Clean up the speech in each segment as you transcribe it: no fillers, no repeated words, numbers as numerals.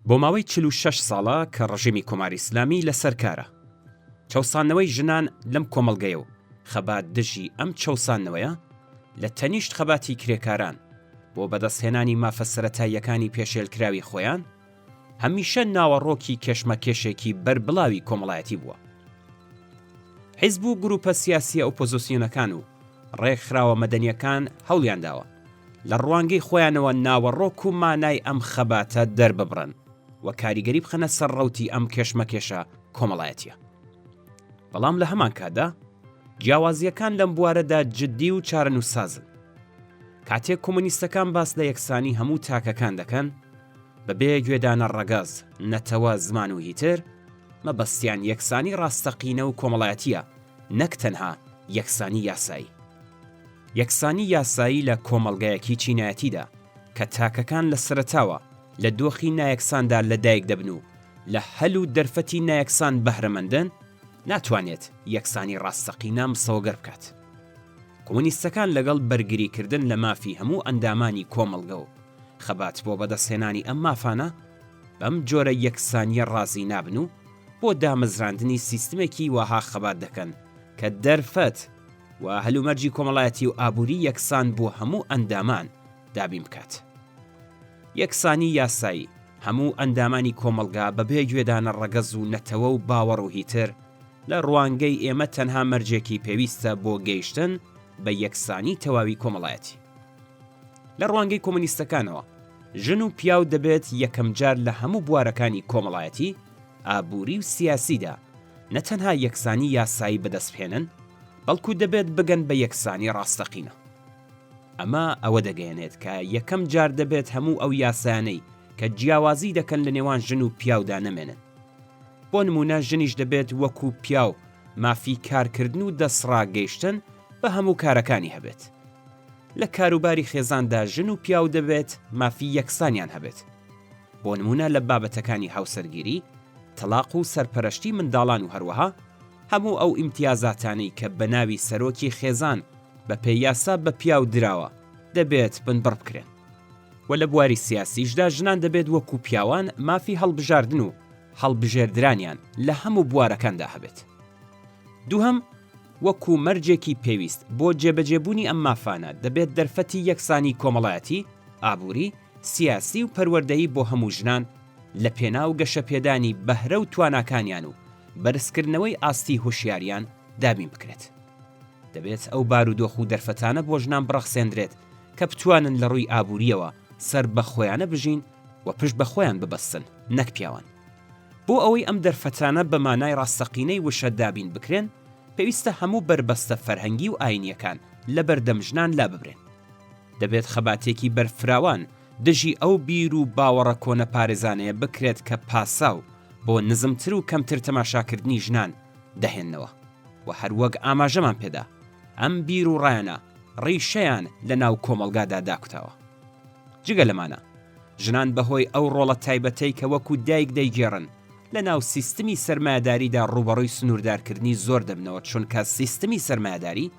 بۆ ماوەی 46 ساڵە کە ڕژیمی کۆماری ئیسلامی لەسەر کارە. چەوسانەوەی ژنان لەم کۆمەڵگەیە و خەبات دژی ئەم چەوسانەوەیە لە تەنیشت خەباتی کرێکاران بۆ بەدەستهێنانی مافە سەرەتاییەکانی پێشێلکراوی خۆیان هەمیشە ناوەڕۆکی کێشمەکێشێکی بەربڵاوی کۆمەڵایەتی بووە. حیزب و گروپە سیاسی ئۆپۆزیسیۆنەکان و ڕێکخراوە مەدەنیەکان هەوڵیان داوە لە ڕوانگەی خۆیانەوە ناوەڕۆک و مانای ئەم خەباتە دەرببڕن و کاریگەری بخەنە سەر ڕەوتی ئەم کێشمەکێشە کۆمەڵایەتیە. بەڵام لە هەمان کادا جیاوازیەکان لەم بوارەدا جددی و چارەنووسسازن. کاتێک کۆمونیستەکان باس لە یەکسانی هەموو تاکەکان دەکەن بەبێ گوێدانە ڕەگاز، نەتەوە زمان و هیتر، مەبەستیان یەکسانی ڕاستەقینە و کۆمەڵایەتیە، نەک تەنها یەکسانی یاسایی. یەکسانی یاسایی لە کۆمەڵگایەکی چینایەتیدا کە تاکەکان لە سەرەتاوە لە دۆخی نایەکساندا لەدایک دەبن و لە هەل و دەرفەتی نایەکسان بەهرەمەندن، ناتوانێت یەکسانی ڕاستەقینە مسەوەگەر بکات. کۆمونیستەکان لەگەڵ بەرگریکردن لە مافی هەموو ئەندامانی کۆمەڵگە و خەبات بۆ بەدەستهێنانی ئەم مافانە بەم جۆرە یەکسانیە ڕازی نابن و بۆ دامەزراندنی سیستمێکی وەها خەبات دەکەن کە دەرفەت و هەلومەرجی کۆمەڵایەتی و ئابووری یەکسان بۆ هەموو ئەندامان دابین بکات. یەکسانی یاسایی هەموو ئەندامانی کۆمەڵگا بەبێ گوێدانە ڕەگەز و نەتەوە و باوەڕ و هیتر لە ڕوانگەی ئێمە تەنها مەرجێکی پێویستە بۆ گەیشتن بە یەکسانی تەواوی کۆمەڵایەتی. لە ڕوانگەی کۆمونیستەکانەوە ژن و پیاو دەبێت یەکەم جار لە هەموو بوارەکانی کۆمەڵایەتی، ئابووری و سیاسیدا نەتەنها یەکسانی یاسایی بەدەستپێنن، بەڵکو دەبێت بگەن بە یەکسانی ڕاستەقینە. ئەمە ئەوە دەگەیەنێت کە یەکەم جار دەبێت هەموو ئەو یاسانەی کە جیاوازی دەکەن لە نێوان ژن و پیاودا نەمێنن. بۆ نمونە ژنیش دەبێت وەکو پیاو مافی کارکردن و دەسڕاگەیشتن بە هەموو کارەکانی هەبێت. لە کاروباری خێزاندا ژن و پیاو دەبێت مافی یەکسانیان هەبێت. بۆ نمونە لە بابەتەکانی هاوسەرگیری، تەلاق و سەرپەرشتی منداڵان و هەروەها هەموو ئەو ئیمتیازاتانەی کە بە ناوی سەرۆکی خێزان بە پێیاسا بە پیاو دراوە دەبێت بنبڕ بکرێن. و لە بواری سیاسیشدا ژنان دەبێت وەکو پیاوان مافی هەڵبژاردن و هەڵبژێردرانیان لە هەموو بوارەکاندا هەبێت. دووهەم، وەکو مەرجێکی پێویست بۆ جێبەجێبوونی ئەم مافانە دەبێت دەرفەتی یەکسانی کۆمەڵایەتی، ئابووری، سیاسی و پەروەردەیی بۆ هەموو ژنان لە پێناو گەشەپێدانی بەهرە و تواناکانیان و بەرزکردنەوەی ئاستی هوشیاریان دابین بکرێت. دەبێت ئەو بارودۆخ و دەرفەتانە بۆ ژنان بڕەخسێندرێت کە بتوانن لە ڕووی ئابووریەوە سەر بە خۆیانە بژین و پشت بە خۆیان ببەستن، نەک پیاوان. بۆ ئەوەی ئەم دەرفەتانە بە مانای ڕاستەقینەی وشە دابین بکرێن، پێویستە هەموو بربەستە فەرهەنگی و ئاینیەکان لە بەردەم ژنان لا ببرێن. دەبێت خەباتێکی بەرفراوان دژی ئەو بیر و باوەڕە کۆنە پارێزانەیە بکرێت کە پاساو بۆ نزمتر و کەمتر تەماشاکردنی ژنان دەهێننەوە و هەروەک ئاماژەمان پێدا ئەم بیر و ڕایانە ڕیشەیان لە ناو کۆمەڵگادا داکوتاوە. جگە لەمانە ژنان بەهۆی ئەو ڕۆڵە تایبەتەی کە وەکو دایک دەیگێڕن لە ناو سیستمی سەرمایەداریدا ڕوبەڕووی سنووردارکردنی زۆر دەبنەوە، چونکە سیستمی سەرمایەداری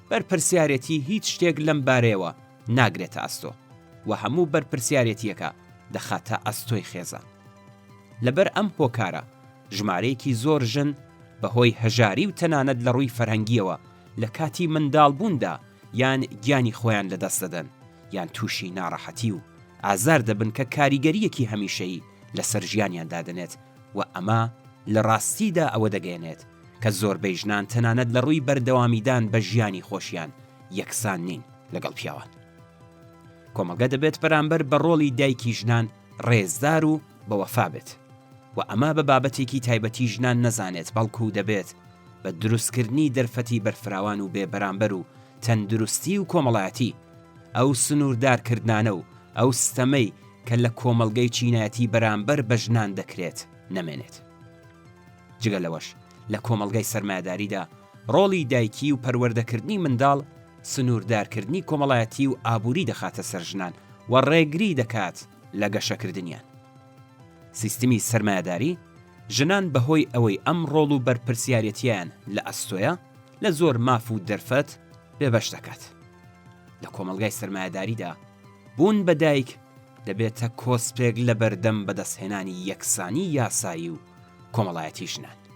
بەرپرسیارەتی هیچ شتێک لەم بارەیەوە ناگرێتە ئەستۆ و هەموو بەرپرسیارەتیەکە دەخاتە ئەستۆی خێزان. لەبەر ئەم هۆکارە ژمارەیەکی زۆر ژن بەهۆی هەژاری و تەنانەت لە ڕووی فەرهەنگیەوە لە کاتی منداڵبووندا یان گیانی خۆیان لەدەست دەدەن یان تووشی ناڕەحەتی و ئازار دەبن کە کاریگەریەکی هەمیشەیی لەسەر ژیانیان دادنێت و ئەمە لە ڕاستیدا ئەوە دەگەێنێت کە زۆربەی ژنان تەنانەت لە ڕووی بەردەوامیدان بە ژیانی خۆشیان یەکسان نین لەگەڵ پیاوان. کۆمەلگە دەبێت بەرامبەر بە ڕۆڵی دایکی ژنان ڕێزدار و بەوەفا بێت و ئەمە بە بابەتێکی تایبەتی ژنان نەزانێت، بەڵکو دەبێت بە دروستکردنی دەرفەتی بەرفراوان و بێبەرامبەر و تەندروستی و کۆمەڵایەتی ئەو سنووردارکردانە و ئەو ستەمەی کە لە کۆمەڵگەی چینایەتی بەرامبەر بە ژنان دەکرێت نەمێنێت. جگە لەوەش لە کۆمەڵگەی سەرمایەداریدا ڕۆڵی دایکی و پەروەردەکردنی منداڵ سنووردارکردنی کۆمەڵایەتی و ئابووری دەخاتە سەر ژنان و ڕێگری دەکات لە گەشەکردنیان. سیستمی سەرمایەداری ژنان بەهۆی ئەوەی ئەم ڕۆڵ و بەرپرسیارەتیان لە ئەستۆیە لە زۆر ماف و دەرفەت بێبەش دەکات. لە کۆمەڵگای سەرمایەداریدا بوون بە دایک دەبێتە کۆسپێک لە بەردەم بەدەستهێنانی یەکسانی یاسایی و کۆمەڵایەتی ژنان.